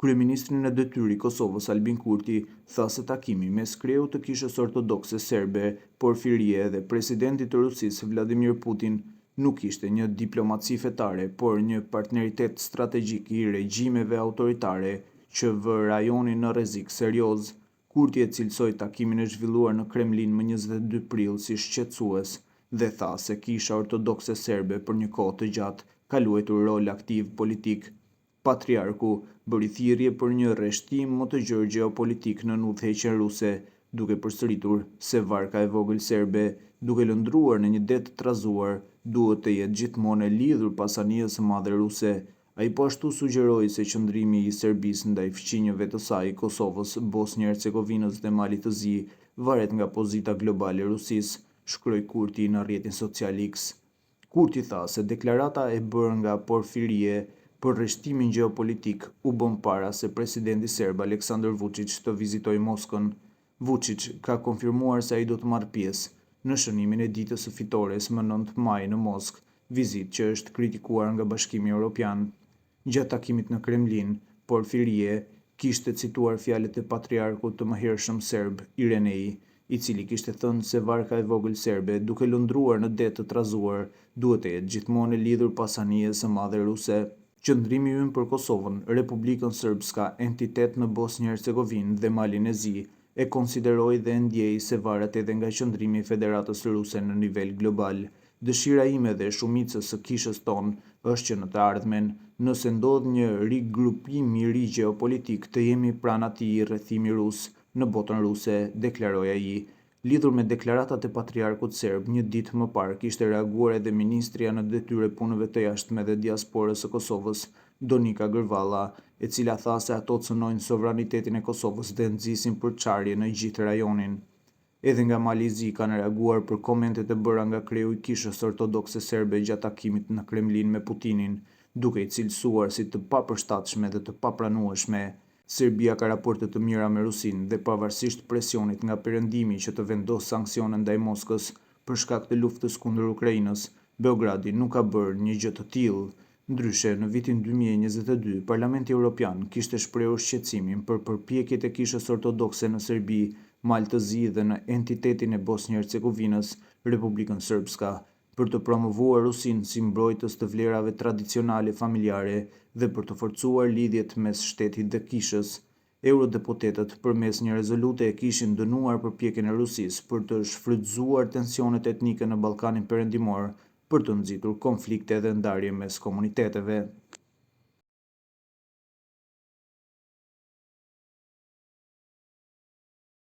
Kryeministri në detyrë i Kosovës Albin Kurti tha se takimi mes kreut të Kishës Ortodokse Serbe Porfirie dhe presidentit të Rusisë Vladimir Putin nuk ishte një diplomaci fetare, por një partneritet strategjik i regjimeve autoritare që vë rajonin në rrezik serioz. Kurti e cilësoi takimin e zhvilluar në Kremlin më 22 prill si shqetësues dhe tha se Kisha Ortodokse Serbe për një kohë të gjatë ka luajtur rol aktiv politik. Patriarku bëri thirrje për një rreshtim më të gjerë gjeopolitik në udhëheqjen ruse, duke përsëritur se varka e vogël serbe, duke lëndruar në një det të trazuar, duhet të jetë gjithmonë e lidhur pas anijes së madhe ruse. Ai po ashtu sugjeroi se qëndrimi i Serbisë ndaj fqinjëve të saj, Kosovës, Bosnjë-Hercegovinës dhe Malit të Zi, varet nga pozita globale e Rusisë, shkroi Kurti në rrjetin social X. Kurti tha se deklarata e bërë nga Porfirie për rreshtimin gjeopolitik u bën para se presidenti serb Aleksandar Vučić të vizitojë Moskën. Vučić ka konfirmuar se ai do të marrë pjesë në shënimin e ditës së fitores më 9 maj në Moskë, vizitë që është kritikuar nga Bashkimi Evropian. Gjatë takimit në Kremlin, Porfirie kishte cituar fjalët e patriarkut të mëhershëm serb Irenei, i cili kishte thënë se varka e vogël serbe, duke lëndruar në det të trazuar, duhet të jetë gjithmonë e lidhur pas anijes së madhe ruse. Qëndrimi ynë për Kosovën, Republikën Srpska, entitet në Bosnjë-Hercegovinë dhe Malin e Zi, e konsideroi dhe ndjej se varet edhe nga qëndrimi i Federatës Ruse në nivel global. Dëshira ime dhe shumicës së kishës tonë është që në të ardhmen, nëse ndodh një rigrupim i ri gjeopolitik, të jemi pranë atij i rrethimi rus në botën ruse, deklaroi ai. Lidhur me deklaratat e patriarkut serb, një ditë më parë kishte reaguar edhe ministria në detyrë e punëve të jashtme dhe diasporës së Kosovës, Donika Gërvalla, e cila tha se ato cënojnë sovranitetin e Kosovës dhe nxisin përçarje në gjithë rajonin. Edhe nga Mali i Zi kanë reaguar për komentet e bëra nga kreu i Kishës Ortodokse Serbe gjatë takimit në Kremlin me Putinin, duke i cilësuar si të papërshtatshme dhe të papranueshme. Serbia ka raporte të mira me Rusinë dhe pavarësisht presionit nga perëndimi që të vendosë sanksione ndaj Moskës për shkak të luftës kundër Ukrainës, Beogradi nuk ka bërë një gjë të tillë. Ndryshe, në vitin 2022, Parlamenti Evropian kishte shprehur shqetësimin për përpjekjet e Kishës Ortodokse në Serbi, Mal të Zi dhe në entitetin e Bosnjë-Hercegovinës, Republikën Srpska, për të promovuar Rusinë si mbrojtës të vlerave tradicionale familjare dhe për të forcuar lidhjet mes shtetit dhe Kishës. Eurodeputetët përmes një rezolute e kishin dënuar përpjekjen e Rusisë për të shfrytzuar tensionet etnike në Ballkanin Perëndimor për të nxitur konflikte dhe ndarje mes komuniteteve.